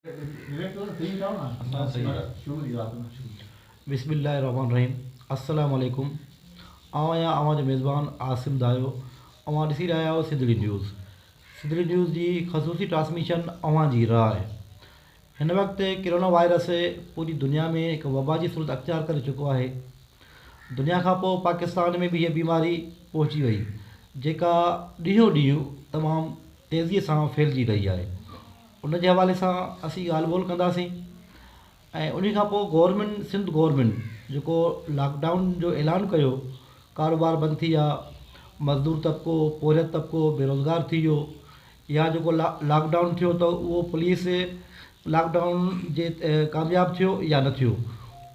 बिस्मिल्लाहिर्रहमानिर्रहीम। अस्सलाम वालेकुम। आहियां अवां जो मेज़बान आसिम दायो। अवां ॾिसी रहिया आहियो सिंधड़ी न्यूज़। सिंधड़ी न्यूज़ जी ख़सूसी ट्रांसमिशन अवां जी राह आहे। हिन वक़्तु किरोना वायरस पूरी दुनिया में हिकु वबा जी सूरत अख़्तियार करे चुको आहे। दुनिया खां पोइ पाकिस्तान में बि हीअ बीमारी पहुची वई, जेका ॾींहों ॾींहुं तमामु तेज़ीअ सां फैलिजी रही आहे। उन जे हवाले सां असीं ॻाल्हि ॿोल कंदासीं। ऐं उन खां पोइ सिंध गवर्नमेंट जेको लॉकडाउन जो ऐलान कयो, कारोबार बंदि थी विया, मज़दूर तबिको, पोरियत तबिको बेरोज़गार थी वियो, या जेको लॉकडाउन थियो त उहो पुलिस लॉकडाउन जे कामयाबु थियो या न थियो,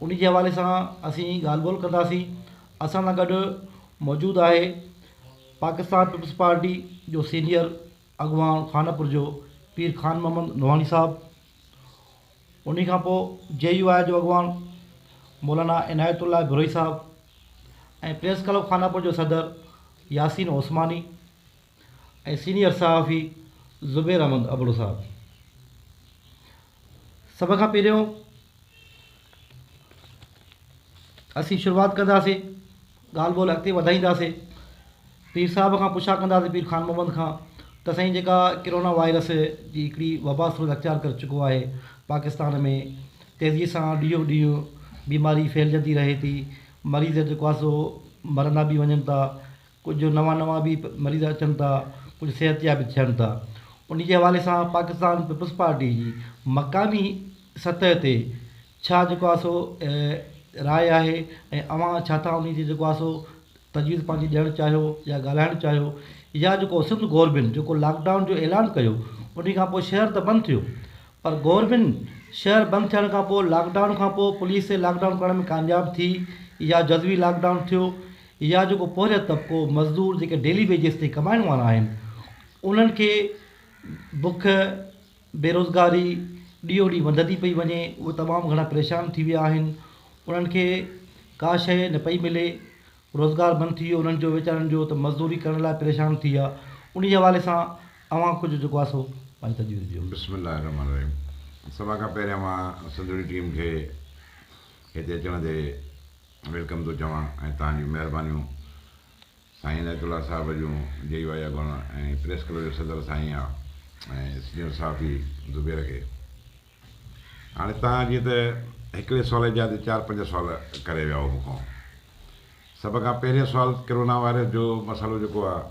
उन जे हवाले सां असीं ॻाल्हि ॿोल कंदासीं। असां सां गॾु मौजूदु आहे पाकिस्तान पीपल्स पार्टी जो सीनियर अॻवान खानपुर जो पीर ख़ान मोहम्मद नवानी साहब। उन खां पोइ JUI जो अॻवान मौलाना इनायतुल्लाह बिरोई साहब ऐं प्रेस क्लब खानापुर जो सदर यासीन ओस्मानी ऐं सीनियर सहाफ़ी ज़ुबैर अहमद अबड़ो साहब। सभ खां पहिरियों असीं शुरूआति कंदासीं, ॻाल्हि ॿोल अॻिते वधाईंदासीं। पीर साहब खां पुछा कंदासीं, पीर ख़ान मोहम्मद खां, त साईं जेका किरोना वायरस जी हिकिड़ी वबा सूरत अख़्तियार करे चुको आहे पाकिस्तान में, तेज़ीअ सां ॾींहों ॾींहुं बीमारी फैलिजंदी रहे थी, मरीज़ जेको आहे सो मरंदा बि वञनि था, कुझु नवां बि मरीज़ अचनि था, कुझु सिहतयाब बि थियनि था। उन जे हवाले सां पाकिस्तान पीपल्स पार्टी जी मक़ामी सतह ते छा जेको आहे सो राय आहे, ऐं अवां छा था उन जी जेको आहे सो तजवीज़ पंहिंजी ॾियणु चाहियो या ॻाल्हाइणु चाहियो, या जेको सिंध गवर्नमेंट जेको लॉकडाउन जो ऐलान कयो, उन खां पोइ शहर त बंदि थियो, पर गवर्नमेंट शहर बंदि थियण खां पोइ लॉकडाउन खां पोइ पुलिस लॉकडाउन करण में कामयाबु थी, या जज़वी लॉकडाउन थियो, या जेको पोरियत तबिको मज़दूर जेके डेली वेजिस ते कमाइण वारा आहिनि, उन्हनि खे बुख बेरोज़गारी ॾींहों ॾींहुं वधंदी पई वञे, उहे तमामु घणा परेशान थी विया आहिनि। उन्हनि खे का शइ न पई मिले, रोज़गार बंदि थी वियो उन्हनि जो वीचारनि जो, त मज़दूरी करण लाइ परेशान थी विया। उन जे हवाले सां अवां कुझु जेको आहे सो पंहिंजी तजवीज़ ॾियो। बिस्मिल्लाहिर्रहमानिर्रहीम। सभा खां पहिरियों मां सिंधड़ी टीम खे हिते अचण ते वेलकम थो चवां, ऐं तव्हांजी महिरबानियूं साईं इनायतुल्लाह साहिब जूं JUI अॻवान ऐं प्रेस क्लब जो सदर साईं आहे ऐं सीनियर सहाफ़ी ज़ुबैर खे। हाणे तव्हां जीअं त हिकिड़े सुवाल जा 4-5 सुवाल करे विया हो मूंखां। सभ खां पहिरियों सुवाल किरोना वायरस जो मसालो जेको आहे,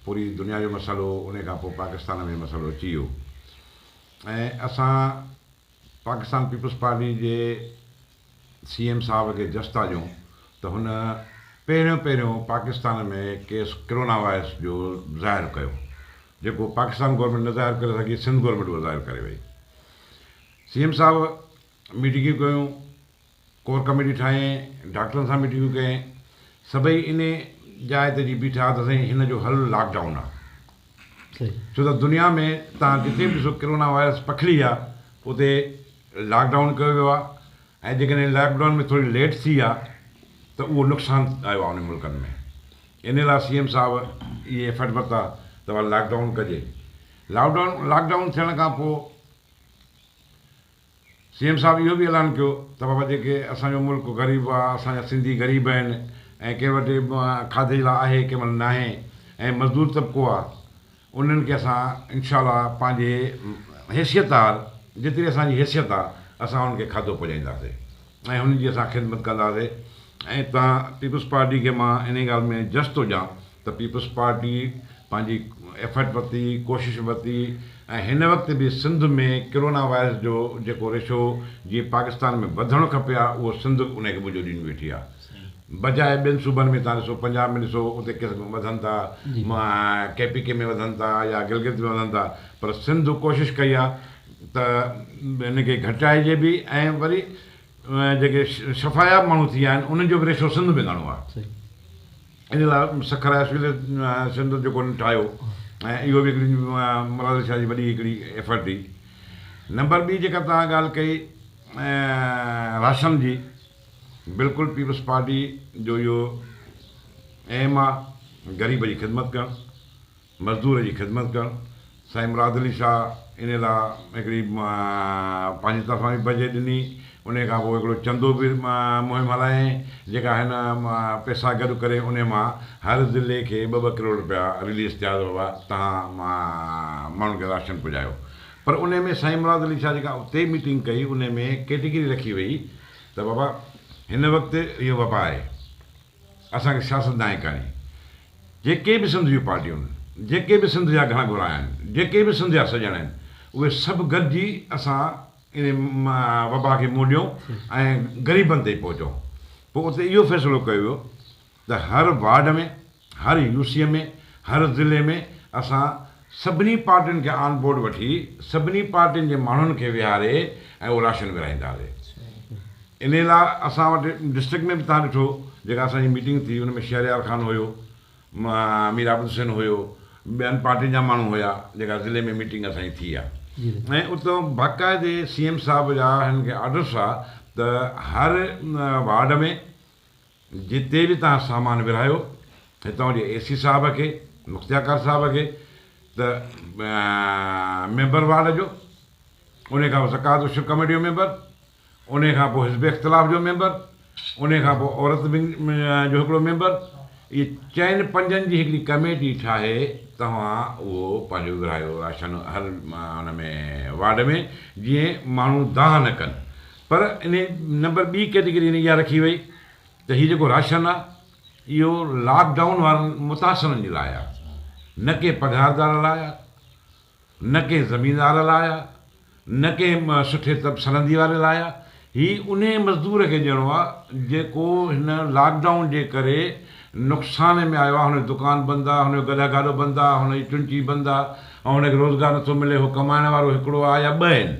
पूरी दुनिया जो मसालो, उन खां पोइ पाकिस्तान में मसालो अची वियो, ऐं असां पाकिस्तान पीपल्स पार्टी जे CM साहब खे जस्ता ॾियूं त हुन पहिरियों पाकिस्तान में केस किरोना वायरस जो ज़ाहिर कयो, जेको पाकिस्तान गवर्नमेंट न ज़ाहिर करे सघी, सिंध गवर्नमेंट उहो ज़ाहिर करे वई। CM साहब मीटिंगूं कयूं, कोर कमेटी ठाहे, डॉक्टरनि सां मीटिंगूं कयईं, सभई इन जाइ ते जी बीठा त साईं हिन जो हल लॉकडाउन आहे। छो त दुनिया में तव्हां जिते बि ॾिसो किरोना वायरस पखिड़ी आहे, उते लॉकडाउन कयो वियो आहे, ऐं जेकॾहिं लॉकडाउन में थोरी लेट थी आहे त उहो नुक़सानु आयो आहे उन मुल्कनि में। इन लाइ CM साहब इहे एफर्ट वरिता त लॉकडाउन कजे। लॉकडाउन थियण खां पोइ CM साहब इहो बि ऐलान कयो त बाबा जेके असांजो मुल्क ग़रीब आहे, असांजा सिंधी ग़रीब आहिनि, ऐं कंहिं वटि खाधे लाइ आहे, कंहिं महिल न आहे, ऐं मज़दूर तबिको आहे, उन्हनि खे असां इनशाअल्लाह पंहिंजे हैसियतदार जेतिरी असांजी हैसियत आहे, असां उन्हनि खे खाधो पहुचाईंदासीं ऐं हुननि जी असां ख़िदमत कंदासीं। ऐं तव्हां पीपल्स पार्टी खे मां इन ॻाल्हि में जस्ट थो ॾियां त पीपल्स पार्टी पंहिंजी एफर्ट वरिती, कोशिशि वरिती, ऐं हिन वक़्तु बि सिंध में किरोना वायरस जो जेको रेशो जीअं पाकिस्तान में वधणु खपे आहे, उहो सिंध उनखे मुंहिंजो ॾींहुं वेठी आहे। बजाए ॿियनि सूबनि में तव्हां ॾिसो, पंजाब में ॾिसो, उते केस वधनि था, KPK में वधनि था, या गिलगित में वधनि था, पर सिंध कोशिशि कई आहे त हिनखे घटाइजे बि, ऐं वरी जेके शफ़ायाब माण्हू थी विया आहिनि उन्हनि जो बि रेशो सिंध में घणो आहे। इन लाइ सखर सिंध जेको ठाहियो, ऐं इहो बि हिकिड़ी मुराद शाह जी वॾी हिकिड़ी एफर्ट हुई। नंबर 2 जेका तव्हां ॻाल्हि कई राशन जी, बिल्कुलु पीपल्स पार्टी जो इहो एम आहे, ग़रीब जी ख़िदमत करणु, मज़दूर जी ख़िदमत करणु। साईं मुराद अली शाह इन लाइ हिकिड़ी पंहिंजी तरफ़ां बि बजट ॾिनी, उन खां पोइ हिकिड़ो चंदो बि मुहिम हलाए, जेका हिन पैसा गॾु करे उन मां हर ज़िले खे 2-2 करोड़ रुपया रिलीज़ थिया बाबा तव्हां माण्हुनि खे राशन पुॼायो। पर उन में साईं मुराद अली शाह जेका उते मीटिंग कई उन में कैटेगरी रखी वई त बाबा हिन वक़्तु इहो वबा आहे, असांखे सियासत न आहे करणी। जेके बि सिंध जूं पार्टियूं आहिनि, जेके बि सिंध जा घणा घुरा आहिनि, जेके बि सिंध जा सॼण आहिनि, उहे सभु गॾिजी असां इन वबा खे मोड़ियूं ऐं ग़रीबनि ताईं पहुचूं। पोइ उते इहो फ़ैसिलो कयो वियो त हर वार्ड में, हर यूसीअ में, हर ज़िले में असां सभिनी पार्टियुनि खे ऑन बोर्ड वठी सभिनी पार्टियुनि जे माण्हुनि खे विहारे ऐं उहो राशन विराईंदासीं। इन लाइ असां वटि डिस्ट्रिक्ट में बि तव्हां ॾिठो जेका असांजी मीटिंग थी उन में शहरयार ख़ान हुयो, मीर आबिद हुसैन हुयो, ॿियनि पार्टियुनि जा माण्हू हुया, जेका ज़िले में मीटिंग असांजी थी आहे। ऐं उतां बाक़ाइदे CM साहिब जा हिन खे ऑर्डर्स आहे त हर वार्ड में जिते बि तव्हां सामान विरायो हितां जे AC साहिब खे, मुख्तियार साहिब खे त मेंबर वार्ड जो, उन खां पोइ ज़कात उशर कमेटी जो मेंबर, उन खां पोइ हिज़्ब इख़्तिलाफ़ जो मेंबर, उन खां पोइ औरत जो हिकिड़ो मेंबर, इहे 4-5 जी हिकिड़ी कमेटी ठाहे तव्हां उहो पंहिंजो विरायो राशन हर हुन में वार्ड में, जीअं माण्हू दाह न कनि। पर इन नंबर ॿी कैटेगरी इहा रखी वई त हीउ जेको राशन आहे इहो लॉकडाउन वारनि मुतासिरनि जे लाइ आहे, न के पघारदार लाइ आहे, न के ज़मीनदार लाइ आहे, न के सुठे सनदी वारे लाइ आहे। हीउ उन मज़दूर खे ॾियणो आहे जेको हिन लॉकडाउन जे करे नुक़सान में आयो आहे, हुनजी दुकानु बंदि आहे, हुनजो गॾा गाॾो बंदि आहे, हुनजी चुंची बंदि आहे ऐं हुनखे रोज़गारु नथो मिले, हू कमाइण वारो हिकिड़ो आहे या 2 आहिनि,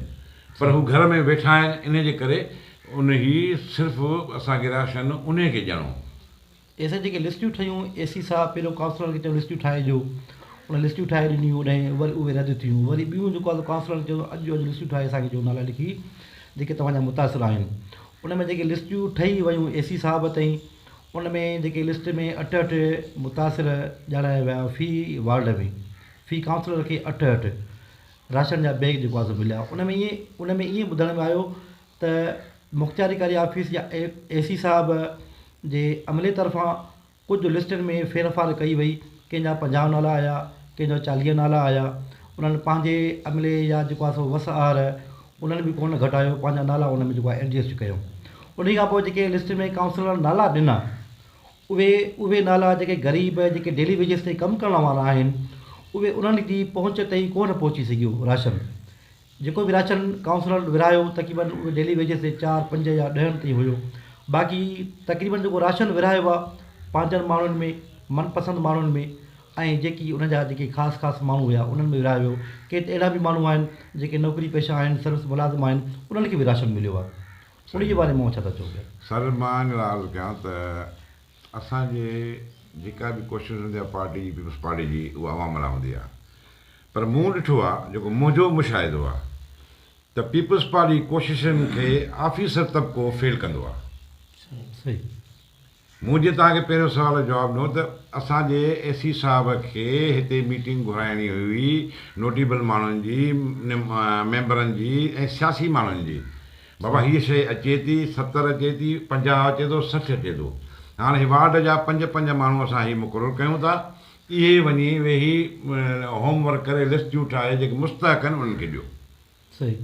पर हू घर में वेठा आहिनि। इन जे करे उन ई सिर्फ़ु असांखे राशन उन खे ॾियणो। ऐसे जेके लिस्टियूं ठहियूं AC साहिब पहिरियों काउंसलर खे चयो लिस्टियूं ठाहे ॾियो, उन लिस्टियूं ठाहे ॾिनियूं, उन वरी उहे रद्द थियूं। वरी ॿियूं जेको आहे काउंसलर चयो अॼु लिस्टियूं ठाहे असांखे जो नाला लिखी जेके तव्हांजा मुतासिर आहिनि। उन में जेके लिस्टियूं ठही वियूं AC साहिब ताईं, उन में जेके लिस्ट में 8 मुतासिर ॼाणाया विया फ़ी वार्ड में, फ़ी काउंसलर खे 8 राशन जा बैग जेको आहे मिलिया। उन में ईअं ॿुधण में आयो त मुख्तियारी ऑफिस या AC साहिब जे अमले तरफ़ां कुझु लिस्टनि में फेरफार कई वई, कंहिंजा 50 नाला आया, कंहिंजा 40 नाला आया। उन्हनि पंहिंजे अमले या जेको आहे सो वसआर उन्हनि बि कोन घटायो, पंहिंजा नाला उन में जेको आहे एडजस्ट कयो। उन खां पोइ जेके लिस्ट में काउंसलर नाला ॾिना उहे नाला जेके ग़रीब जेके डेली वेजिस ते कमु करण वारा आहिनि उहे उन्हनि जी पहुच ताईं कोन पहुची सघियो राशन। जेको बि राशन काउंसलर विरायो तक़रीबन उहे डेली वेजिस ते 4, 5 या 10 ताईं हुयो। बाक़ी तक़रीबन जेको राशन विरायो आहे 5 माण्हुनि में, मनपसंदि माण्हुनि में, ऐं जेकी उन जा जेके ख़ासि माण्हू हुया उन्हनि में विरायो वियो। के अहिड़ा बि माण्हू आहिनि जेके नौकिरी पेशा आहिनि, सर्विस मुलाज़िम आहिनि, उन्हनि खे बि राशन मिलियो आहे। उन जे बारे में छा था चओ? सर मां इन लाइ कयां त असांजे जेका बि कोशिशि हूंदी आहे पार्टी जी, पीपल्स पार्टी जी, उहा अवाम लाइ हूंदी आहे। पर मूं ॾिठो आहे जेको मुंहिंजो मुशाहिदो आहे त पीपल्स पार्टी कोशिशुनि खे ऑफिसर तबिको फेल कंदो आहे। सही। मुंहिंजे तव्हांखे पहिरियों सुवाल जो जवाबु ॾिनो त असांजे AC साहिब खे हिते मीटिंग घुराइणी हुई नोटेबल माण्हुनि जी, मेंबरनि जी ऐं सियासी माण्हुनि जी। बाबा हीअ शइ अचे थी, 70 अचे थी, 50 अचे थो, 60 अचे थो। हाणे वार्ड जा 5 माण्हू असां हीअ मुक़ररु कयूं था, इहे वञी वेही होमवर्क करे लिस्टियूं ठाहे जेके मुस्तहक़ आहिनि उन्हनि खे ॾियो। सही।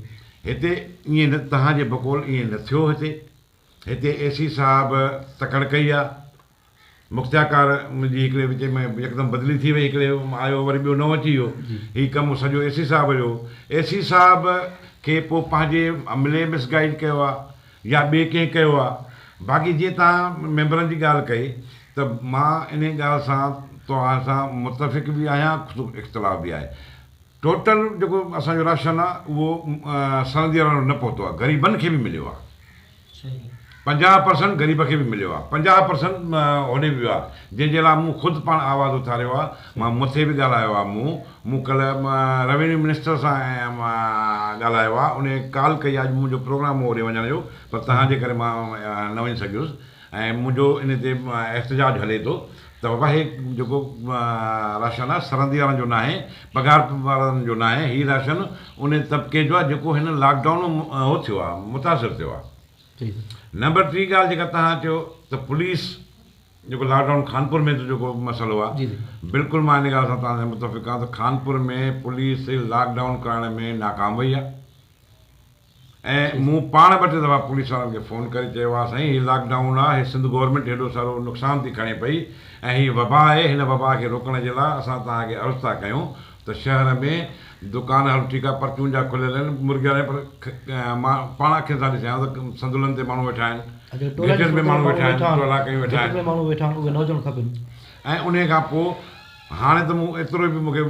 हिते ईअं न, तव्हांजे बकौल ईअं न थियो। हिते AC साहिब तकड़ कई आहे, मुख्तियार मुंहिंजी हिकिड़े विच में यकदमि बदिली थी वई, हिकिड़े आयो वरी ॿियो नओं अची वियो। हीउ कमु सॼो AC साहिब जो। AC साहिब खे पोइ पंहिंजे अमले मिसगाइड कयो आहे या ॿिए कंहिं कयो आहे। बाक़ी जीअं तव्हां मेंबरनि जी ॻाल्हि कई त मां इन ॻाल्हि सां तव्हां सां मुतफ़िक़ बि आहियां, इख़्तिलाफ़ बि आहे। टोटल जेको असांजो राशन आहे उहो सनदी वारो न पहुतो आहे, ग़रीबनि खे बि मिलियो आहे। 50% ग़रीब खे बि मिलियो आहे, 50% होॾे बि वियो आहे, जंहिंजे लाइ मूं ख़ुदि पाण आवाज़ु उथारियो आहे। मां मथे बि ॻाल्हायो आहे। मूं कल्ह रेवेन्यू मिनिस्टर सां ॻाल्हायो आहे, उन कॉल कई। अॼु मुंहिंजो प्रोग्राम हो होॾे वञण जो, पर तव्हांजे करे मां न वञी सघियुसि ऐं मुंहिंजो इन ते एहतजाज हले थो। त बाबा हे जेको राशन आहे सरहदी वारनि जो न आहे, पघार वारनि जो न आहे, हीउ राशन उन तबिके जो आहे जेको हिन लॉकडाउन हो थियो आहे, मुतासिर थियो आहे। नंबर 3 ॻाल्हि जेका तव्हां चयो त पुलिस जेको लॉकडाउन कानपुर में जेको मसइलो आहे, बिल्कुलु मां इन ॻाल्हि सां तव्हां मुतफ़िक़ आहियां त कानपुर में पुलिस लॉकडाउन करण में नाकाम वई आहे। ऐं मूं पाण ॿ टे दफ़ा पुलिस वारनि खे फ़ोन करे चयो आहे साईं हीउ लॉकडाउन आहे, हीउ सिंध गवर्नमेंट हेॾो सारो नुक़सानु थी खणे पई ऐं हीअ वबा आहे, हिन वबा खे रोकण जे लाइ असां तव्हांखे अर्ज़ु था कयूं त शहर में दुकान हल ठीकु आहे परचून जा खुलियल आहिनि, मुर्गे वारे, पर मां पाण अखियुनि सां ॾिसां त संदुलनि ते माण्हू वेठा आहिनि, गेटनि में माण्हू वेठा आहिनि, टोला कयूं वेठा आहिनि। ऐं उन खां पोइ हाणे त मूं एतिरो बि मूंखे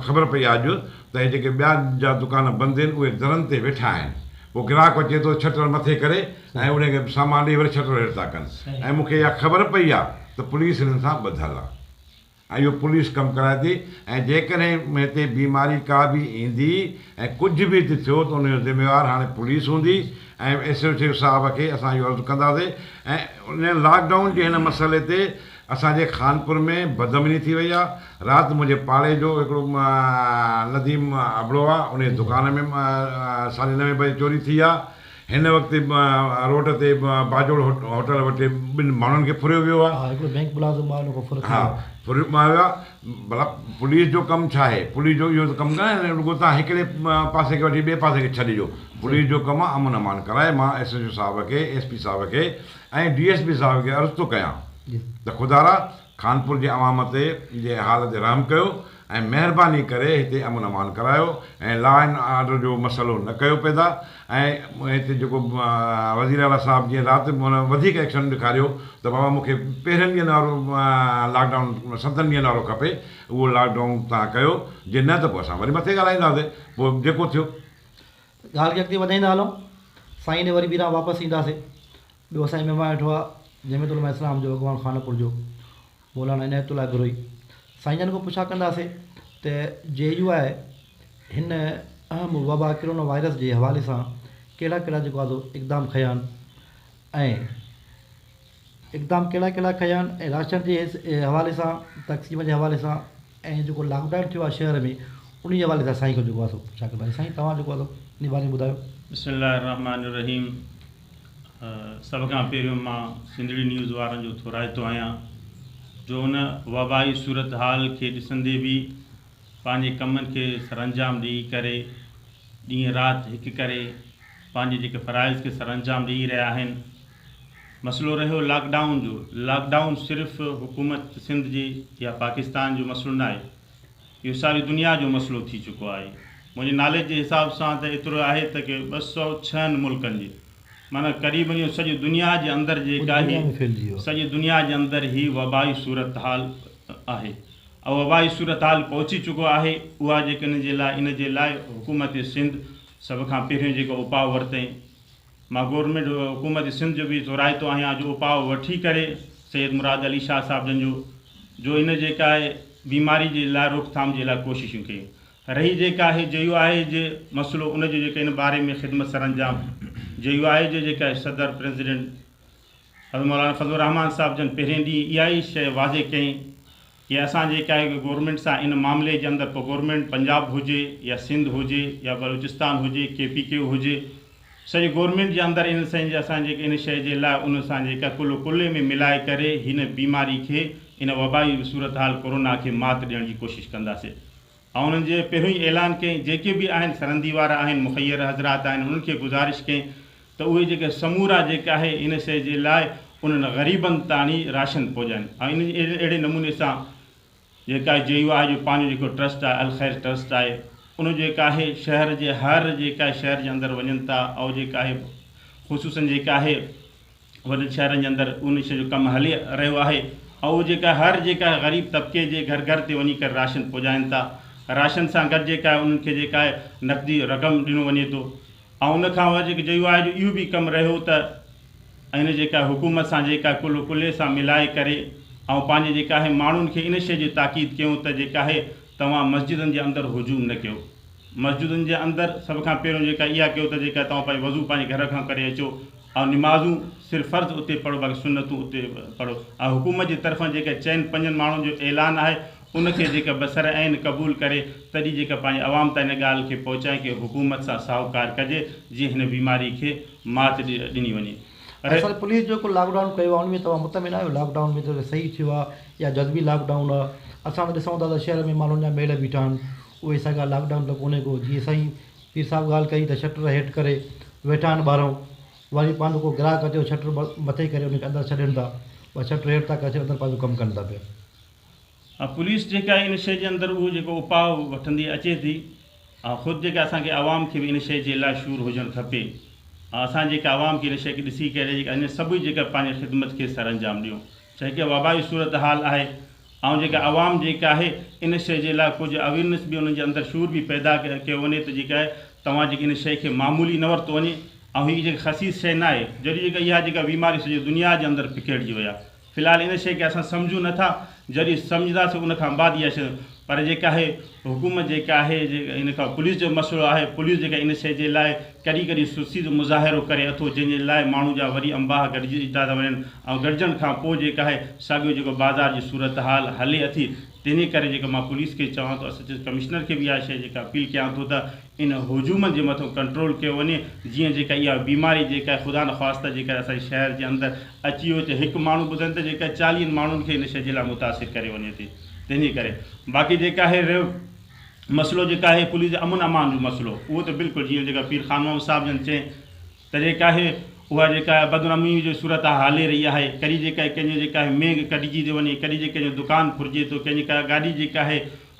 ख़बर पई आहे अॼु त हे जेके ॿिया जा दुकान बंदि आहिनि उहे दरनि ते वेठा आहिनि। पोइ ग्राहक अचे थो शटर मथे करे ऐं उनखे सामान ॾेई वरी शटर हेठि था कनि। ऐं मूंखे इहा ख़बर पई आहे त पुलिस हिननि सां ॿधल आहे ऐं इहो पुलिस कमु कराए थी। ऐं जेकॾहिं हिते बीमारी का बि ईंदी ऐं कुझु बि थियो त उनजो ज़िम्मेवारु हाणे पुलिस हूंदी। ऐं एसओसी साहब खे असां इहो अर्ज़ु कंदासीं। ऐं उन लॉकडाउन जे हिन मसइले ते असांजे खानपुर में बदअमनी थी वई आहे। राति मुंहिंजे पाड़े जो हिकिड़ो नदीम अबड़ो आहे, उन दुकान में 9:30 बजे चोरी थी आहे। हिन वक़्तु रोड ते बाजोड़ होटल वटि 2 माण्हुनि खे फुरियो वियो आहे। हा, फुरियो वियो आहे। भला पुलिस जो कमु छा आहे? पुलिस जो इहो कमु कान्हे रुॻो तव्हां हिकिड़े पासे खे वठी ॿिए पासे खे छॾिजो। पुलिस जो कमु आहे अमन अमान कराए। मां एसएसपी साहब खे, एसपी साहब खे ऐं डीएसपी साहब खे अर्ज़ु थो कयां त ख़ुदारा कानपुर जे अवाम ते जे हाल ते रहम कयो ऐं महिरबानी करे हिते अमन अमान करायो ऐं लॉ एंड ऑर्डर जो मसइलो न कयो पैदा। ऐं हिते जेको वज़ीर आला साहब जीअं राति वधीक एक्शन ॾेखारियो त बाबा मूंखे 15 ॾींहंनि वारो लॉकडाउन 7 ॾींहंनि वारो खपे, उहो लॉकडाउन तव्हां कयो, जे न त पोइ असां वरी मथे ॻाल्हाईंदासीं। पोइ जेको थियो ॻाल्हि खे अॻिते वधाईंदा हलूं। साईं ने वरी ॿीहर वापसि ईंदासीं। ॿियो असांजे महिमान वेठो आहे जमीतुल इस्लाम जो अॻवान खानपुर जो मौलाना इनायतुल्ला गिरोही। साईं जन खां पुछा कंदासीं त JUI हिन अहम वबा कोरोना वायरस जे हवाले सां कहिड़ा कहिड़ा जेको आहे इक़दाम खया आहिनि ऐं इक़दाम कहिड़ा कहिड़ा खया आहिनि ऐं राशन जे हवाले सां, तक़सीम जे हवाले सां ऐं जेको लॉकडाउन थियो आहे शहर में उन जे हवाले सां साईं खां जेको आहे पुछा कंदासीं। साईं तव्हां जेको आहे इन बारे में ॿुधायो। बिस्मिल्लाहिर्रहमानिर्रहीम। सभ खां पहिरियों मां सिंधड़ी न्यूज़ वारनि जो थोराइतो आहियां जो उन वबाई सूरत हाल खे ॾिसंदे बि पंहिंजे कमनि खे सरअंजाम ॾेई करे ॾींहुं राति हिकु करे पंहिंजे जेके फ़राइज़ खे सरअंजाम ॾेई रहिया आहिनि। मसइलो रहियो लॉकडाउन जो। लॉकडाउन सिर्फ़ु हुकूमत सिंध जी या पाकिस्तान जो मसइलो न आहे, इहो सारी दुनिया जो मसइलो थी चुको आहे। मुंहिंजे नॉलेज जे हिसाब सां त एतिरो आहे त की 206 मुल्कनि जे माना क़रीबन इहो सॼी दुनिया जे अंदरि जेका ई सॼी दुनिया जे अंदरि ई वबाई सूरत हाल आहे ऐं वबाई सूरत हाल पहुची चुको आहे। उहा जेके इन जे लाइ हुकूमत सिंध सभ खां पहिरियों जेको उपाउ वरितई, मां गवर्नमेंट हुकूमत सिंध जो बि दोहिराईतो आहियां जो उपाउ वठी करे सैयद मुराद अली शाह साहब जन जो इन जेका आहे बीमारी जे लाइ रोकथाम जे लाइ कोशिशूं कयूं। रही जेका आहे JUI जे मसइलो, उन जो जेके इन बारे में ख़िदमत सरअंजाम JUI जे जेका सदर प्रेसिडेंट हज़रत मौलाना फज़लुर रहमान साहब जन पहिरें ॾींहुं इहा ई शइ वाज़े कई कि असां जेका आहे गवर्नमेंट सां इन मामले जे अंदरि, पोइ गवर्नमेंट पंजाब हुजे या सिंध हुजे या बलूचिस्तान हुजे, KPK हुजे, सॼे गवर्नमेंट जे अंदरि इन शइ जे असां जेके इन शइ जे लाइ उन सां जेका कुल्ले में मिलाए करे हिन बीमारी खे, इन वबाई सूरत हाल कोरोना खे मात ॾियण जी कोशिशि कंदासीं। ऐं उन्हनि जे पहिरियों ई ऐलान कयईं, जेके बि आहिनि सरहंदी वारा आहिनि, मुखैर हज़रात आहिनि, उन्हनि खे गुज़ारिश कयईं त उहे जेके समूरा जेका आहे इन शइ जे लाइ उन्हनि ग़रीबनि ताणी राशन पहुचाइनि। ऐं इन अहिड़े नमूने सां जेका JUI जो पंहिंजो जेको ट्रस्ट आहे, अल ख़ैर ट्रस्ट आहे, उन जेका आहे शहर जे हर जेका शहर जे अंदरि वञनि था ऐं जेका आहे ख़ुशूसन जेका आहे वॾनि शहरनि जे अंदरि उन शइ जो कमु हली रहियो आहे। ऐं उहो जेका हर जेका ग़रीब तबिके जे घर घर ते वञी करे राशन पहुचाइनि था। राशन सां गॾु जेका आहे उन्हनि खे जेका आहे नक़दी रक़म ॾिनो वञे थो। ऐं उनखां वधीक जेके JUI जो इहो बि कमु रहियो त इन जेका हुकूमत सां जेका कुल्ले सां मिलाए करे ऐं पंहिंजे जेका आहे माण्हुनि खे इन शइ जी ताक़ीद कयूं त जेका आहे तव्हां मस्जिदनि जे अंदरि हुजूम न कयो। मस्जिदुनि जे अंदरि सभ खां पहिरियों जेका इहा कयो त जेका तव्हां पंहिंजो वज़ू पंहिंजे घर खां करे अचो ऐं निमाज़ूं सिर्फ़ु फ़र्ज़ु उते पढ़ो बाक़ी सुनतूं उते पढ़ो ऐं हुकूमत जे तरफ़ां जेका चइनि 5 माण्हुनि जो ऐलान आहे उनखे जेका बसर आहिनि क़बूल करे तॾहिं जेका पंहिंजे आवाम तां इन ॻाल्हि खे पहुचाए की हुकूमत सां साहूकार कजे जीअं हिन बीमारी खे मात ॾिनी वञे। असां पुलिस जेको लॉकडाउन कयो आहे उन में तव्हां मुतमिन आहियो लॉकडाउन में त सही थियो आहे या जज़्बी लॉकडाउन आहे? असां त ॾिसूं था त शहर में माण्हुनि जा मेल बीठा आहिनि उहे साॻा लॉकडाउन त कोन्हे को। जीअं साईं पीर साहिबु ॻाल्हि कई त शटर हेठि करे वेठा आहिनि ॿाहिरों वरी पंहिंजो को ग्राहक अचे शटर मथे करे उनखे अंदरि छॾनि था उहा शटर हेठि था करे अंदरि पंहिंजो कमु कनि था पिया। पुलिस जेका इन शइ जे अंदरि उहो जेको उपाउ वठंदी अचे थी ऐं ख़ुदि जेका असांखे आवाम खे बि इन शइ जे लाइ शूर हुजणु खपे। असां जेका आवाम खे इन शइ खे ॾिसी करे जेका इन सभई जेका पंहिंजे ख़िदमत खे सर अंजाम ॾियूं छा हिकु वबाई सूरत हाल आहे ऐं जेका आवाम जेका आहे इन शइ जे लाइ कुझु अवेयरनेस बि उन्हनि जे अंदरि शूर बि पैदा कयो वञे त जेका आहे तव्हां जेकी इन शइ खे मामूली न वरितो वञे ऐं हीअ जेका ख़सीस शइ न आहे जॾहिं जेका इहा जेका बीमारी सॼी दुनिया जे अंदरि पिकेड़जी वई आहे। फ़िलहालु इन शइ खे असां सम्झूं नथा जॾहिं सम्झंदासीं उनखां बाद इहा शइ पर जेका आहे हुकूमत जेका आहे इन खां पुलिस जो मसइलो आहे पुलिस जेका इन शइ जे लाइ कॾहिं कॾहिं सुस्ती जो मुज़ाहिरो करे अथो जंहिंजे लाइ माण्हू जा वरी अंबाह गॾिजी था वञनि ऐं गॾिजण खां पोइ जेका आहे साॻियो जेको बाज़ार जी सूरत हाल हले अथी तंहिं करे जेका मां पुलिस खे चवां थो असां कमिश्नर खे बि इहा शइ जेका अपील कयां थो त इन हुजूमनि जे मथां कंट्रोल कयो वञे जीअं जेका इहा बीमारी जेका आहे ख़ुदा न ख़्वास्ता जेका असांजे शहर जे अंदरि अची वञे हिकु माण्हू ॿुधनि त जेका 40 माण्हुनि खे इन शइ जे लाइ मुतासिर करे वञे थी। तंहिं करे बाक़ी जेका आहे मसइलो जेका आहे पुलिस जे अमन अमान जो मसइलो उहो त बिल्कुलु जीअं जेका पीर ख़ान साहिब जन चई त जेका आहे उहा जेका बदनामी जो सूरत हले रही आहे कॾहिं जेका कंहिंजो जेका आहे मेघ कढिजी थो वञे कॾहिं जे कंहिंजो दुकानु फुरिजे थो कंहिंजी का गाॾी जेका आहे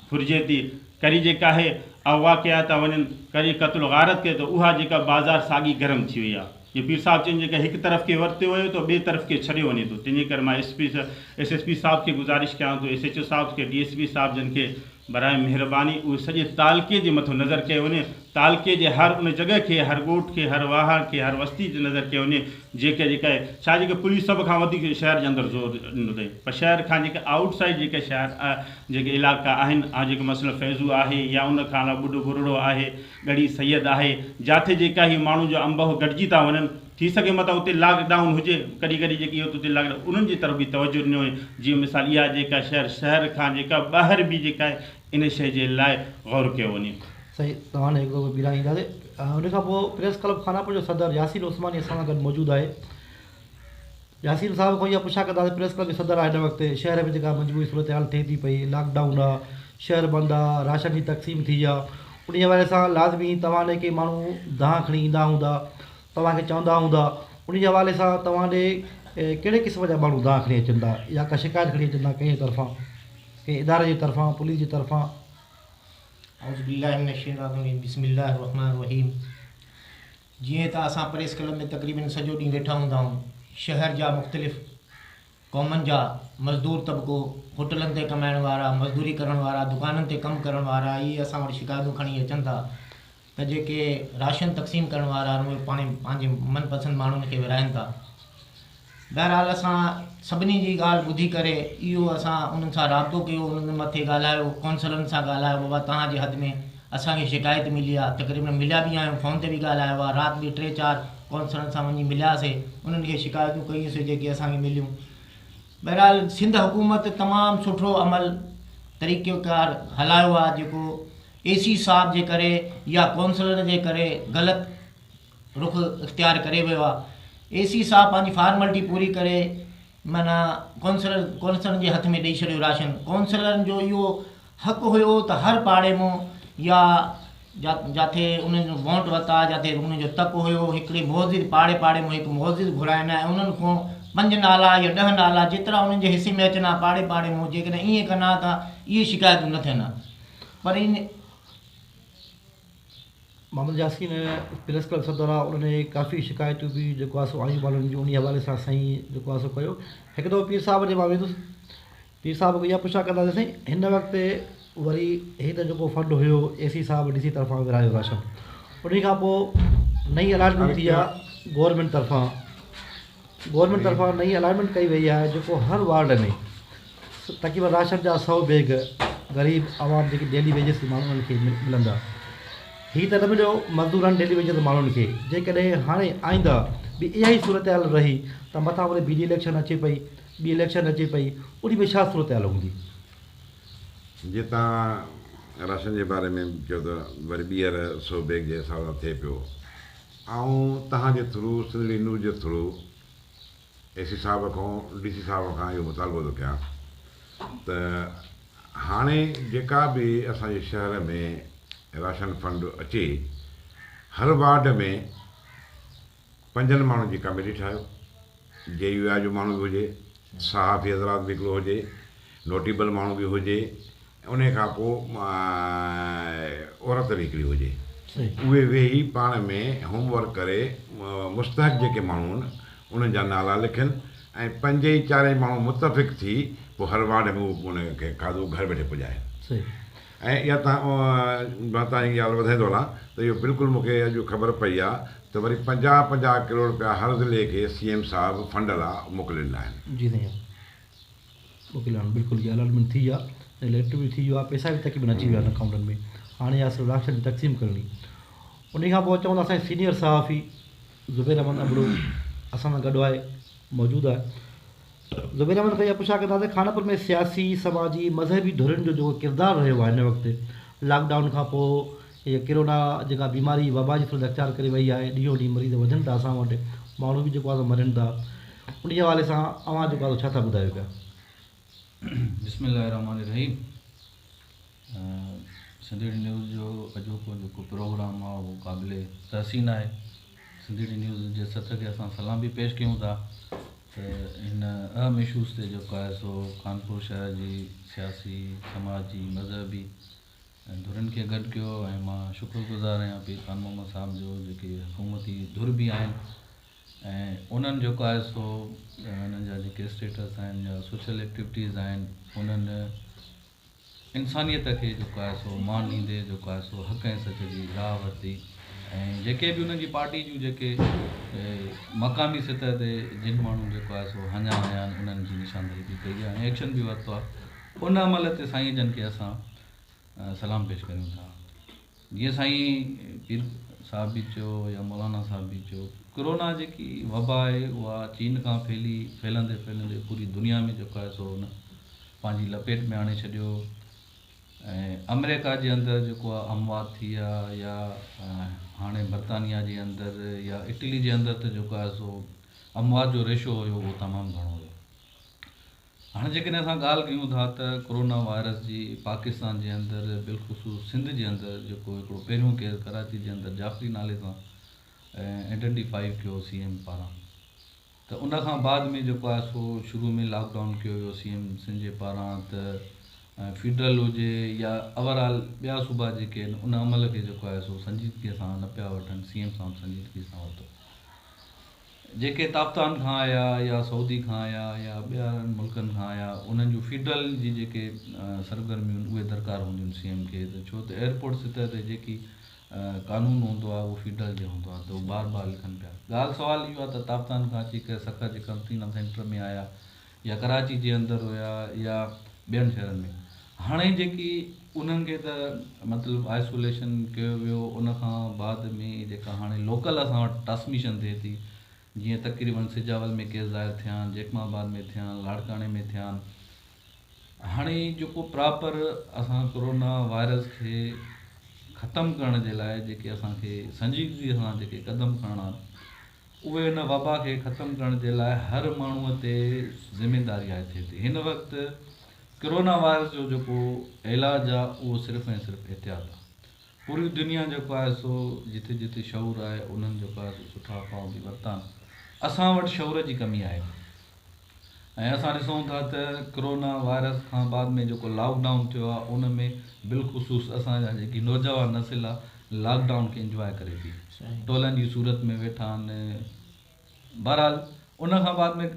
फुरिजे थी कॾहिं जेका आहे अगवा कया था वञनि कॾहिं क़त्ल गारत कयो त उहा जेका बाज़ार साॻी गरम थी वई आहे। ये पीर साहिब चवनि जेका हिकु तरफ़ खे वरितो वियो त ॿिए तरफ़ खे छॾियो वञे थो। तंहिंजे करे मां SSP साहिब खे गुज़ारिश कयां थो SHO साहिब खे DSP साहिब जन खे बराए महिरबानी उहे सॼे तालके जे मथां नज़र कयो वञे तालके जे हर उन जॻह खे हर ॻोठ खे हर वाहर खे हर वस्ती ते नज़र कयो वञे जेका आहे छा जेके पुलिस सभ खां वधीक शहर जे अंदरि ज़ोर ॾिनो अथई पर शहर खां जेके आउटसाइड जेके शहर जेके इलाइक़ा आहिनि ऐं जेको मसइलो फैज़ू आहे या उन खां अलावा ॿुढो बुरड़ो आहे गढ़ी सैयद आहे जिथे जेका ही माण्हू जो अंब गॾिजी था वञनि थी सघे मथां उते लॉकडाउन हुजे कॾहिं कॾहिं जेकी उते लॉकडाउन उन्हनि जी तरफ़ बि तवजो ॾिनो वञे जीअं मिसाल इहा जेका शहर खां जेका ॿाहिरि बि जेका आहे इन शइ जे लाइ गौर कयो वञे। सही तव्हां ने हिकिड़ो ॿीड़ा ईंदासीं उन खां पोइ प्रेस क्लब खानापुर जो सदर यासीन उस्मानी असां सां गॾु मौजूदु आहे। यासीन साहिब खां इहा पुछा कंदासीं प्रेस क्लब जो सदर आहे हिन वक़्तु शहर में जेका मजबूरी सूरत हाल थिए थी पई लॉकडाउन आहे शहर बंदि आहे राशन जी तक़सीम थी आहे उन हवाले सां लाज़मी तव्हां ॾे के माण्हू दहा खणी ईंदा हूंदा तव्हांखे चवंदा हूंदा उन जे हवाले सां तव्हां ॾे कहिड़े क़िस्म जा माण्हू दहा खणी अचनि था या का शिकायत खणी अचनि था कंहिं तरफ़ां कंहिं इदारे जी तरफ़ां पुलिस जी तरफ़ां? बिस्मिल्लाहिर्रहमानिर्रहीम। जीअं त असां प्रेस क्लब में तक़रीबन सॼो ॾींहुं वेठा हूंदा आहियूं शहर जा मुख़्तलिफ़ क़ौमनि जा मज़दूर तबिको होटलनि ते कमाइण वारा मज़दूरी करण वारा दुकाननि ते कमु करण वारा इहे असां वटि शिकायतूं खणी अचनि था त जेके राशन तक़सीम करण वारा आहिनि उहे पंहिंजे मनपसंदि माण्हुनि खे विराइनि था। बहरहाल असां सभिनी जी ॻाल्हि ॿुधी करे इहो असां उन्हनि सां राबितो कयो उन्हनि मथे ॻाल्हायो कौंसलरनि सां ॻाल्हायो बाबा तव्हांजे हद में असांखे शिकायत मिली आहे तक़रीबन मिलिया बि आहियूं फ़ोन ते बि ॻाल्हायो आहे राति बि 3-4 कौंसलरनि सां वञी मिलियासीं उन्हनि खे शिकायतूं कयूंसीं जेके असांखे मिलियूं। बहरहाल सिंध हुकूमत तमामु सुठो अमल तरीक़ेकार हलायो आहे जेको AC साहिब जे करे या कौंसलर जे करे ग़लति रुख इख़्तियार करे वियो आहे। AC साहिब पंहिंजी फॉर्मेलिटी पूरी करे माना कौंसलरनि जे हथ में ॾेई छॾियो राशन। कौंसलरनि जो इहो हक़ु हुयो त हर पाड़े मां या जिथे उन्हनि वोट वरिता जिथे उन्हनि जो तक हुयो हिकिड़ी मौज़िद पाड़े मां हिकु मौज़िद घुराइनि ऐं उन्हनि खां 5 नाला या 10 नाला जेतिरा उन्हनि जे हिसे में अचनि हा पाड़े मां जेकॾहिं ईअं कंदा त इहे शिकायतूं न थियनि पर इन मोहम्मद यासीन प्रेस क्लब सदर आहे उन्होंने काफ़ी शिकायतूं बि जेको आहे सो आयूं माण्हुनि जूं उन हवाले सां साईं जेको आहे सो कयो। हिकु दफ़ो पीर साहिब जे मां वेंदुसि पीर साहिब खे इहा पुछा कंदासीं साईं हिन वक़्तु वरी हे त जेको फंड हुयो AC साहिब DC तरफ़ां विरायो राशन उन खां पोइ नई अलाटमेंट थी आहे गवर्नमेंट तरफ़ां नई अलाटमेंट कई वई आहे जेको हर वार्ड में तक़रीबन राशन जा 100 बैग ग़रीब आवाम जेकी डेली वेजिस माण्हुनि खे मिलंदा हीअ त न मिलियो मज़दूरनि डेली वेजिस माण्हुनि खे जेकॾहिं हाणे आईंदा भी इहा ई सूरत हाल रही त मथां वरी ॿी इलेक्शन अचे पई, ॿी इलेक्शन अचे पई, उन में छा सूरत हाल हूंदी? जीअं तव्हां राशन जे बारे में चयो त वरी ॿीहर सूबे जे हिसाब सां थिए पियो, ऐं तव्हांजे थ्रू सिंधी न्यूज़ जे थ्रू AC साहिब खां DC साहिब खां इहो मुतालबो थो कयां त हाणे जेका बि असांजे शहर में राशन फंड अचे, हर वार्ड में 5 माण्हुनि जी कमेटी ठाहियो, JUI जो माण्हू बि हुजे, सहाफ़ी हज़रात बि हिकिड़ो हुजे, नोटेबल माण्हू बि हुजे, उन खां पोइ औरत बि हिकिड़ी हुजे। उहे वेही पाण में होमवर्क करे मुस्तहक जेके माण्हू आहिनि उन्हनि जा नाला लिखनि ऐं 5 ई 4 माण्हू मुतफ़िक़ थी पोइ हर वार्ड में उनखे खाधो घर वेठे पुॼाए। ऐं इहा मां तव्हांजी ॻाल्हि वधाईंदो हलां त इहो बिल्कुलु मूंखे अॼु ख़बर पई आहे त वरी 50 करोड़ रुपया हर ज़िले खे CM साहिबु फंड लाइ मोकिलींदा आहिनि। जी साईं, मोकिलिया आहिनि, बिल्कुलु इहा अलॉटमेंट थी आहे, लेटर बि थी वियो आहे, पैसा बि तक़रीबन अची विया आहिनि अकाउंटनि में। हाणे इहा सिर्फ़ु राशन जी तक़सीम करणी। उन खां पोइ चवंदा असांजे सीनियर सहाफ़ी ज़ुबैर अहमद अबड़ो असां सां गॾु आहे, मौजूदु आहे। ज़ुबैर अहमद खां इहा पुछा कंदासीं खानपुर में सियासी, समाजी, मज़हबी धुरियुनि जो जेको किरदारु रहियो आहे हिन वक़्तु लॉकडाउन खां पोइ, इहा कोरोना जेका बीमारी वबा जी सूरत अख़्तियार करे वई आहे, ॾींहों ॾींहुं मरीज़ वधनि था असां वटि, माण्हू बि जेको आहे मरनि था, उन जे हवाले सां अव्हां जेको आहे छा था ॿुधायो पिया? बिस्मिल्लाहिर्रहमानिर्रहीम। सिंधी न्यूज़ जो अॼोको जेको प्रोग्राम आहे उहो क़ाबिले तहसीन आहे। सिंधी न्यूज़ जे सथ खे असां सलाम बि पेश कयूं था त हिन अहम इशूज़ ते जेको आहे सो कानपुर शहर जी सियासी, समाजी, मज़हबी धुरनि खे गॾु कयो। ऐं मां शुक्रगुज़ार आहियां पीर ख़ान मोहम्मद साहब जो, जेके हुकूमती धुर बि आहिनि ऐं उन्हनि जेको आहे सो उन्हनि जा जेके स्टेटस आहिनि या सोशल एक्टिविटीज़ आहिनि उन्हनि इंसानियत खे जेको आहे सो मान ॾींदे जेको आहे सो हक़ ऐं सच जी राह वरिती। ऐं जेके बि उन्हनि जी पार्टी जूं जेके मक़ामी सतह ते जिन माण्हू जेको आहे सो हञा आया आहिनि उन्हनि जी निशानदेही बि कई आहे ऐं एक्शन बि वरितो आहे। उन अमल ते साईं जन खे असां सलाम पेश कयूं था। जीअं साईं पीर साहिब बि चयो या मौलाना साहिब बि चयो, कोरोना जेकी वबा आहे उहा चीन खां फैलंदे पूरी दुनिया में जेको आहे सो उन पंहिंजी लपेट में आणे छॾियो। ऐं अमेरिका जे अंदरि जेको आहे अमवात थी आहे, या हाणे बर्तानिया जे अंदरि या इटली जे अंदरि त जेको आहे सो अमवात जो रेशो हुयो उहो तमामु घणो हुयो। हाणे जेकॾहिं असां ॻाल्हि कयूं था त कोरोना वायरस जी पाकिस्तान जे अंदरि बिलख़ुसूस सिंध जे अंदरि जेको हिकिड़ो पहिरियों केस कराची जे अंदरि जाफ़री नाले सां आइडेंटिफाई कयो CM पारां, त उन खां बाद में जेको आहे सो शुरू में लॉकडाउन कयो वियो CM सिंध जे पारां त फेडरल हुजे या ओवरऑल ॿिया सूबा जेके आहिनि उन अमल खे जेको आहे सो संजीदगीअ सां न पिया वठनि। CM सां संजीदगीअ सां वरितो। जेके ताप्तान खां आया या सऊदी खां आया या ॿियनि मुल्कनि खां आया उन्हनि जूं फेडरल जी जेके सरगर्मियूं आहिनि उहे दरकार हूंदियूं आहिनि CM खे, त छो त एयरपोर्ट सतह ते जेकी कानून हूंदो आहे उहो फेडरल जो हूंदो आहे, त उहो बार लिखनि पिया। ॻाल्हि सुवालु इहो आहे त ताप्तान खां अची करे सख जे कंटीना सेंटर में आया या कराची जे अंदरि हुया या ॿियनि शहरनि में, हाणे जेकी उन्हनि खे त मतिलबु आइसोलेशन कयो वियो। उन खां बाद में जेका हाणे लोकल असां वटि ट्रांसमिशन थिए थी, जीअं तक़रीबन सिजावल में केस ज़ाहिर थिया आहिनि, जेकमाबाद में थिया आहिनि, लाड़काणे में थिया आहिनि। हाणे जेको प्रॉपर असां कोरोना वायरस खे ख़तमु करण जे लाइ जेके असांखे संजीदगीअ सां जेके क़दम खणणा आहिनि उहे हिन वबा खे ख़तमु करण जे लाइ हर माण्हूअ ते ज़िमेदारी आहे थिए थी। हिन वक़्तु कोरोना वायरस जो जेको इलाजु आहे उहो सिर्फ़ु ऐं सिर्फ़ु एहतियात आहे। पूरी दुनिया जेको आहे सो जिथे जिथे शऊर आहे उन्हनि जेको आहे सो सुठा अफ़वाह बि वरिता आहिनि। असां वटि शऊर जी कमी आहे ऐं असां ॾिसूं था त कोरोना वायरस खां बाद में जेको लॉकडाउन थियो आहे उन में बिलख़ुसूस असांजा जेकी नौजवान नसिल आहे लॉकडाउन खे इंजॉय करे थी, टोलनि जी सूरत में वेठा आहिनि। बहरहाल उन खां बाद में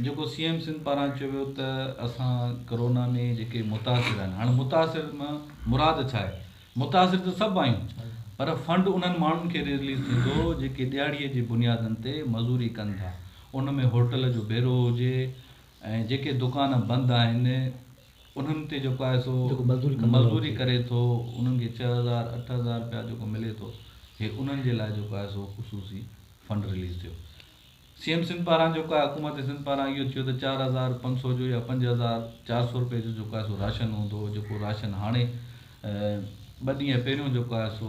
जेको CM सिंध पारां चयो वियो त असां कोरोना में जेके मुतासिर आहिनि, हाणे मुतासिर मां मुराद छा आहे? मुतासिर त सभु आहियूं, पर फंड उन्हनि माण्हुनि खे रिलीज़ थींदो जेके ॾियारीअ जी बुनियादनि ते मज़ूरी कनि था। उन में होटल जो भेरो हुजे ऐं जेके दुकान बंदि आहिनि उन्हनि ते जेको आहे सो मज़दूरी करे थो, उन्हनि खे 6,000 8,000 रुपया जेको मिले थो, हे उन्हनि जे लाइ जेको आहे सो ख़ुशूसी फंड रिलीज़ थियो। CM सिंध पारां जेको आहे हुकूमत सिंध पारां इहो थियो त 4,500 जो या 5,400 रुपए जो जेको आहे सो राशन हूंदो हो, जेको राशन हाणे 2 ॾींहं पहिरियों जेको आहे सो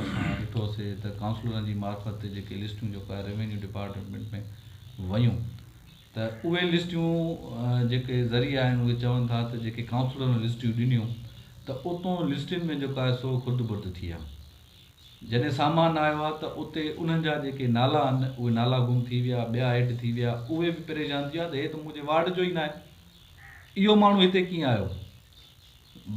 असां ॾिठोसीं त काउंसलरनि जी मार्फत ते जेके लिस्टियूं जेको आहे रेवेन्यू डिपार्टमेंट में वयूं त उहे लिस्टियूं जेके ज़रिया आहिनि उहे चवनि था त जेके काउंसलरनि लिस्टियूं ॾिनियूं त उतां लिस्टियुनि में जेको आहे सो ख़ुदि बुर्द थी विया। जॾहिं सामान आयो आहे त उते उन्हनि जा जेके नाला आहिनि उहे नाला गुम थी विया, ॿिया हेठि थी विया, उहे बि परेशान थी विया त हे त मुंहिंजे वार्ड जो ई न आहे, इहो माण्हू हिते कीअं आयो।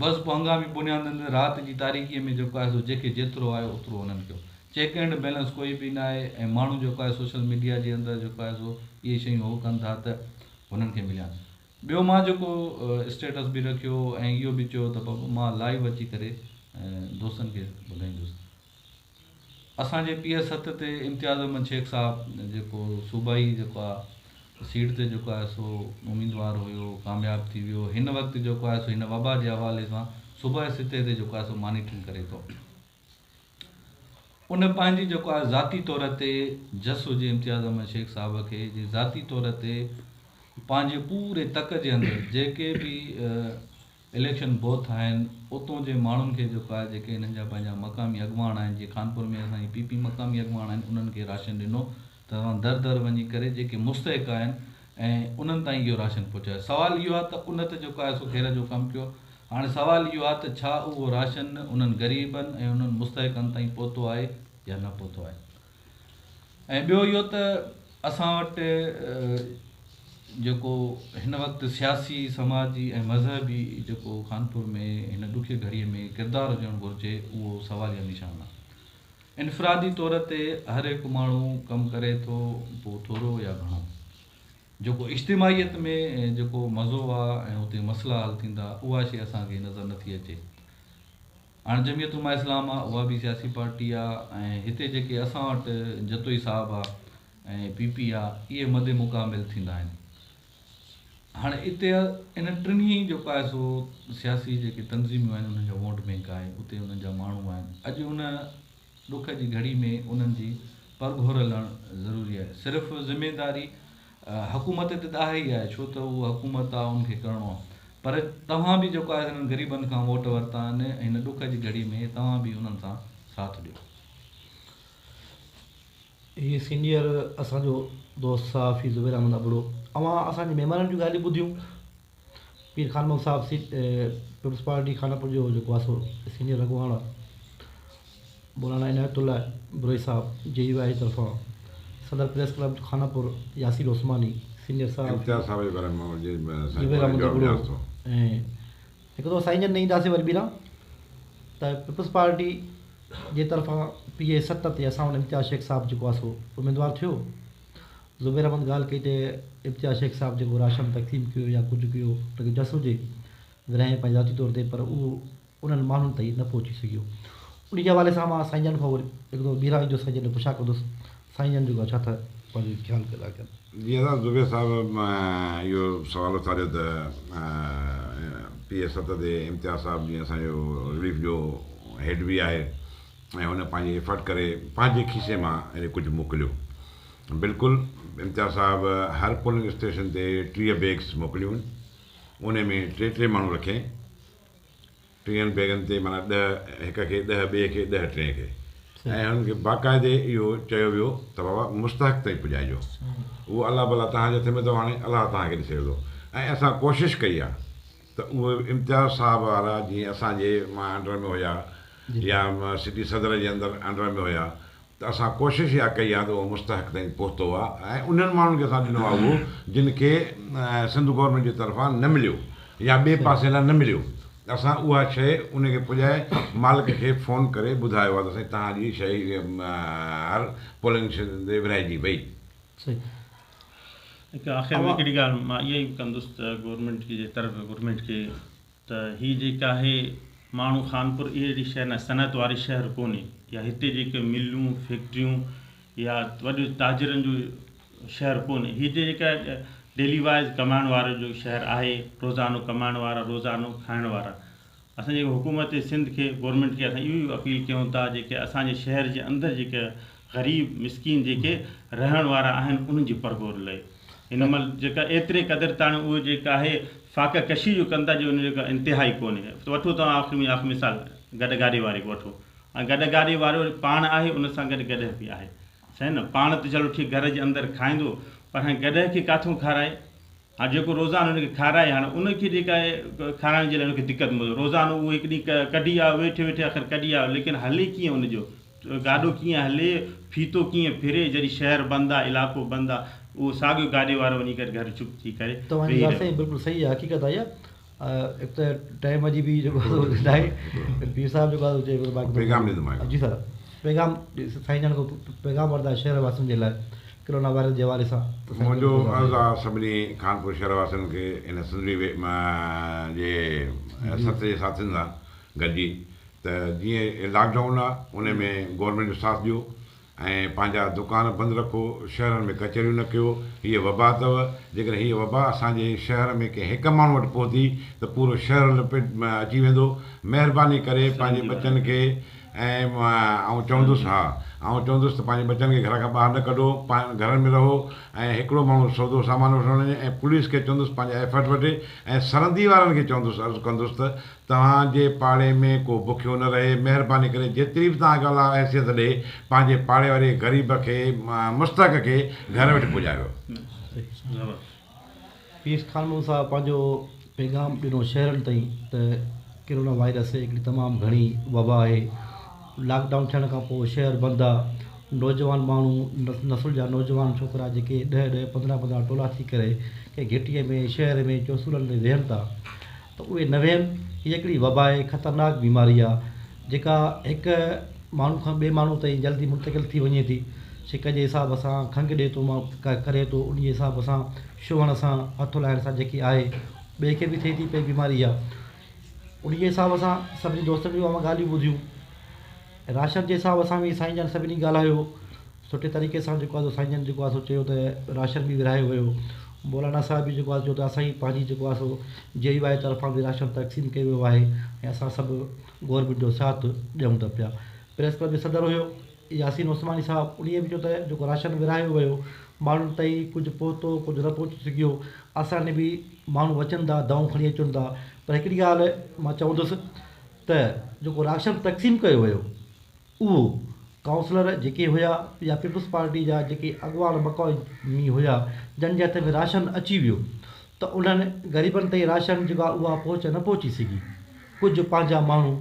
बसि पोइ हंगामी बुनियादनि ते राति जी तारीख़ीअ में जेको आहे सो जेके जेतिरो आयो ओतिरो उन्हनि कयो, चेक एंड बैलेंस कोई बि न आहे। ऐं माण्हू जेको आहे सोशल मीडिया जे अंदरि जेको आहे सो इहे शयूं हो कनि था त हुननि खे मिलिया। ॿियो मां जेको स्टेटस बि रखियो ऐं इहो बि चयो त बाबा मां लाइव अची करे दोस्तनि खे ॿुधाईंदुसि। असांजे PS 7 ते इम्तियाज़ अहमद शेख साहिबु जेको सूबाई जेको आहे सीट ते जेको आहे सो उम्मीदवार हुयो, कामयाबु थी वियो। हिन वक़्तु जेको आहे सो हिन वबा जे हवाले सां सूबाई सिते ते जेको आहे सो मॉनिटरिंग करे थो। उन पंहिंजी जेको आहे ज़ाती तौर ते जस हुजे इम्तियाज़ अहमद शेख साहिब खे जे ज़ाती तौर ते पंहिंजे पूरे तक जे अंदरि जेके बि इलेक्शन बोथ आहिनि उतां जे माण्हुनि खे जेको आहे जेके हिननि जा पंहिंजा मक़ामी अॻुवान आहिनि, जीअं कानपुर में असांजी PP मक़ामी अॻुवान आहिनि, उन्हनि खे राशन ॾिनो त तव्हां दर दर वञी करे जेके मुस्तहिक आहिनि ऐं उन्हनि ताईं इहो राशन पहुचायो। सुवालु इहो आहे त उन ते जेको आहे सो ख़ैर जो कमु कयो। हाणे सुवालु इहो आहे त छा उहो राशन उन्हनि ग़रीबनि ऐं उन्हनि मुस्तहिकनि ताईं पहुतो आहे या न पहुतो आहे। ऐं ॿियो इहो त असां वटि जेको हिन वक़्तु सियासी समाजी ऐं मज़हबी जेको कानपुर में हिन ॾुखिये घड़ीअ में किरदारु हुजणु घुरिजे उहो सवालिया निशान आहे। इनफ़रादी तौर ते हर हिकु माण्हू कमु करे थो, पोइ थोरो या घणो जेको इज्तिमाहीत में जेको मज़ो आहे ऐं हुते मसइला हल थींदा उहा शइ असांखे नज़र नथी अचे। हाणे जमियत उलमा इस्लाम आहे, उहा बि सियासी पार्टी आहे ऐं हिते जेके असां वटि जतोई साहिबु आहे ऐं PP आहे, इहे मदे मुक़ाबिल थींदा आहिनि। हाणे हिते इन टिनी जेको आहे सो सियासी जेके तंज़ीमूं आहिनि उन्हनि जो वोट बैंक आहे, उते उन्हनि जा माण्हू आहिनि। अॼु उन ॾुख जी घड़ी में उन्हनि जी परघोर लहणु ज़रूरी आहे। सिर्फ़ु ज़िमेदारी हुकूमत ते त आहे ई आहे, छो त उहा हुकूमत आहे, उनखे करिणो आहे, पर तव्हां बि जेको आहे हिननि ग़रीबनि खां वोट वरिता आहिनि, हिन ॾुख जी घड़ी में तव्हां बि उन्हनि सां साथ ॾियो। हीअ सीनियर असांजो दोस्त साफ़ी ज़ुबैर अहमद अबड़ो अवां असांजे महिमाननि जूं ॻाल्हियूं ॿुधियूं। पीर खान साहिबु पीपल्स पार्टी खानापुर जो जेको आहे सो सीनियर अॻुवान आहे, मौलाना इनायतुल्ला बुरई साहिबु JUI जी तरफ़ां, सदर प्रेस क्लब खानापुर यासीर उस्मानी सीनियर साहिबु, ज़ुबैर अहमद अबड़ो ऐं हिकु दफ़ो साईं जन न ईंदासीं वरी ॿीरा त पीपल्स पार्टी जे तरफ़ां PA 7 ते असां वटि इम्तियाज़ शेख साहिबु जेको आहे सो उम्मीदवार थियो। ज़ुबैर अहमद ॻाल्हि कई त इम्तियाज़ शेख साहिबु जेको राशन तक़सीम कयो या कुझु कयो हुनखे जस हुजे विरहाए पंहिंजे ज़ाती तौर ते, पर उहो उन्हनि माण्हुनि ताईं न पहुची सघियो। उन जे हवाले सां मां साईं जन खां वरी हिकु दफ़ो ॿीहर ईंदुसि, साईं जन पुछा कंदुसि साईं जन जेको छा था पंहिंजो ख़्यालु कंदा कनि। जीअं त ज़ुबैर साहिबु इहो सुवालु उथारियो त PA 7 ते इम्तियाज़ साहिबु जीअं असांजो रिलीफ जो हेड बि आहे ऐं हुन पंहिंजी एफर्ट करे पंहिंजे खीसे मां अहिड़े कुझु मोकिलियो। बिल्कुलु इम्तियाज़ साहिबु हर पोलिंग स्टेशन ते 30 बैग्स मोकिलियूं आहिनि, उन में 3 माण्हू रखे, 3 बैगनि ते माना 10 हिक खे, 10 ॿिए खे, 10 टे खे, ऐं हुनखे बाक़ाइदे इहो चयो वियो त बाबा मुस्तहक़ ताईं पुॼाइजो। उहो अलाह भला तव्हांजे हथ में अथव, हाणे अलाह तव्हांखे ॾिसे थो। ऐं असां कोशिशि कई आहे त उहे इम्तियाज़ साहिबु वारा जीअं असांजे मां अंडर में हुया या सिटी सदर जे अंदरि अंडर में हुया त असां कोशिशि इहा कई आहे त उहो मुस्तहक़ ताईं पहुतो आहे। ऐं उन्हनि माण्हुनि खे असां ॾिनो आहे उहो जिन खे सिंध गवर्नमेंट जी तरफ़ां न मिलियो या ॿिए पासे लाइ न मिलियो, असां उहा शइ उनखे पुॼाए मालिक खे फ़ोन करे ॿुधायो आहे त साईं तव्हांजी शइ हर पोलिंग स्टेशन ते विरहाइजी वई। हिकु आख़िर में हिकिड़ी ॻाल्हि मां इहा ई कंदुसि त गवर्नमेंट जे तरफ़ गवर्नमेंट खे त हीअ जेका आहे माण्हू खानपुर इहा अहिड़ी शइ न सनत वारी शहर कोन्हे, या हिते जेके मिलूं फैक्ट्रियूं या वॾियूं ताजिरनि जो शहर कोन्हे, हीअ जेका डेली वाइज़ कमाइण वारो जो शहर आहे, रोज़ानो कमाइण वारा, रोज़ानो खाइण वारा। असां जेके हुकूमत सिंध खे गवर्नमेंट खे असां इहो ई अपील कयूं था जेके असांजे शहर जे अंदरि जेके ग़रीब मिसकीन जेके रहण वारा आहिनि उन्हनि जी परगोर लहे। हिन महिल जेका एतिरे क़दुरु ताणी उहो जेका आहे फ़ाक़ कशी जो कंदा जो उन जेका इंतिहाई कोन्हे। वठो तव्हां आख़िरी मिसाल गॾगारी वारे खे वठो, ऐं गॾगारी वारो पाण आहे उन सां गॾु गॾ बि आहे, छा न पाण त चलो ठीकु घर जे अंदरि खाईंदो, पर हाणे गॾ खे किथां खाराए। हाणे जेको रोज़ानो हुनखे खाराए, हाणे उनखे जेका आहे खाराइण जे लाइ उनखे दिक़त मिले, रोज़ानो उहो हिकु ॾींहुं कढी आहे, वेठे वेठे आख़िर कढी आहे, लेकिन हले कीअं उनजो गाॾो कीअं हले, फीतो कीअं फिरे, जॾहिं शहर बंदि आहे, इलाइक़ो बंदि आहे, उहो साॻियो गाॾे वारो वञी करे घर चुप थी करे तव्हांजी ॻाल्हि सही, बिल्कुलु सही आहे, हक़ीक़त आहे इहा। हिकु त टाइम जी बि जेको आहे पीर साहिबु जेको आहे पैगाम ॾींदो मां। जी सर, पैगाम साईं जन खां पैगाम वठंदा शहर वासियुनि जे लाइ कोरोना वायरस जे हवाले सां। मुंहिंजो अर्ज़ु आहे सभिनी कानपुर शहर वासियुनि खे इन सिंधी जे सत जे साथियुनि सां गॾिजी त जीअं लॉकडाउन आहे उन में गवर्नमेंट जो साथ ॾियो ऐं पंहिंजा दुकान बंदि रखो, शहरनि में कचहरियूं न कयो। हीअ वबा अथव, जेकॾहिं हीअ वबा असांजे शहर में कंहिं हिकु माण्हू वटि पहुती त पूरो शहर लपेट में अची वेंदो। महिरबानी करे पंहिंजे बचनि खे ऐं चवंदुसि त पंहिंजे बचनि खे घर खां ॿाहिरि न कढो, घर में रहो ऐं हिकिड़ो माण्हू सौदो सामान वठणु वञे ऐं पुलिस खे चवंदुसि पंहिंजा एफर्ट वठे ऐं सरहदी वारनि खे चवंदुसि अर्ज़ु कंदुसि त तव्हांजे पाड़े में को बुखियो न रहे। महिरबानी करे जेतिरी बि तव्हांखे अलाह हैसियत ॾे पंहिंजे पाड़े वारे ग़रीब खे मुस्तक खे घर वेठे पुॼायो। पीर खानमूं साहिबु पंहिंजो पैगाम ॾिनो शहरनि ताईं त कोरोना वायरस हिकिड़ी तमामु घणी वबा आहे। लॉकडाउन थियण खां पोइ शहर बंदि आहे। नौजवान माण्हू नसुल जा नौजवान छोकिरा जेके 10-10, 15-15 टोला थी करे कंहिं घिटीअ में शहर में चौसूलनि में वेहनि था त उहे न वेहनि। हीअ हिकिड़ी वबा आहे, ख़तरनाक बीमारी आहे जेका हिकु माण्हू खां ॿिए माण्हू ताईं जल्दी मुंतक़िल थी वञे थी। छिक जे हिसाब सां खंघि ॾिए थो माण्हू करे थो, उन जे हिसाब सां छुहण सां हथु लाहिण सां जेकी आहे ॿिए खे बि थिए थी पई बीमारी आहे। उन जे हिसाब सां सभिनी दोस्तनि जूं ॻाल्हियूं ॿुधियूं। राशन जे हिसाब सां बि साईं जन सभिनी ॻाल्हायो सुठे तरीक़े सां। जेको आहे साईं जन जेको आहे सो चयो त राशन बि विरायो वियो। मौलाना साहिब बि जेको आहे चयो त असां ई पंहिंजी जेको आहे सो JY तरफ़ां बि राशन तक़सीम कयो वियो आहे ऐं असां सभु गवर्नमेंट जो साथ ॾियूं था पिया। प्रेस क्लब जो सदर हुयो यासीन उस्मानी साहिबु, उन बि चयो त जेको राशन विरायो वियो माण्हुनि ताईं कुझु पहुतो कुझु न पहुची सघियो। असांजे बि माण्हू अचनि था, दवाऊं खणी अचनि था, पर हिकिड़ी ॻाल्हि मां चवंदुसि त जेको राशन तक़सीम कयो वियो उहो काउंसलर जेके हुया या पीपल्स पार्टी जा जेके अॻुवान मक़ामी हुया जंहिंजे हथ में राशन अची वियो त उन्हनि ग़रीबनि ताईं राशन जेका उहा न पहुची सघी। कुझु पंहिंजा माण्हू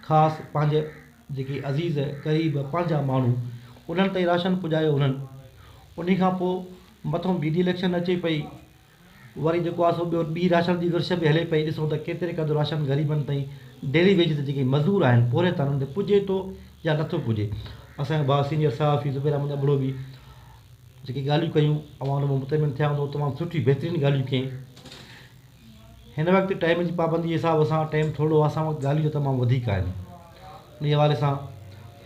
ख़ासि पंहिंजे जेके अज़ीज़ क़रीब पंहिंजा माण्हू उन्हनि ताईं राशन पुॼायो उन्हनि। उन खां पोइ मथां ॿी इलेक्शन अचे पई, वरी जेको आहे सो ॿियो ॿी राशन जी विर्छ बि हले पई। ॾिसूं त केतिरे क़दुरु राशन ग़रीबनि ताईं डेली वेज ते जेके मज़दूर आहिनि पूरे तरह ते पुॼे थो या नथो पुॼे। असांजा भाउ सीनियर साहब ज़ुबैर अहमद अबड़ो बि जेकी ॻाल्हियूं कयूं अवां में मुतमिन थिया हूंदो, तमामु सुठी बहितरीनु ॻाल्हियूं कयईं। हिन वक़्तु टाइम जी पाबंदी जे हिसाब सां टाइम थोरो असां वटि ॻाल्हियूं तमामु वधीक आहिनि। उन हवाले सां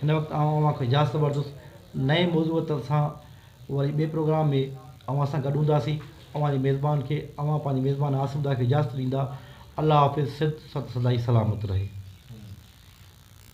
हिन वक़्तु अवां खे इजाज़त वठंदुसि। नए मौज़ूअ सां वरी ॿिए प्रोग्राम में अवां सां गॾु हूंदासीं। अवां जे मेज़बान खे पंहिंजे मेज़बान आसिम दा खे इजाज़त ॾींदा। अल्लाह हाफ़िज़, सदाई सलामत रहे।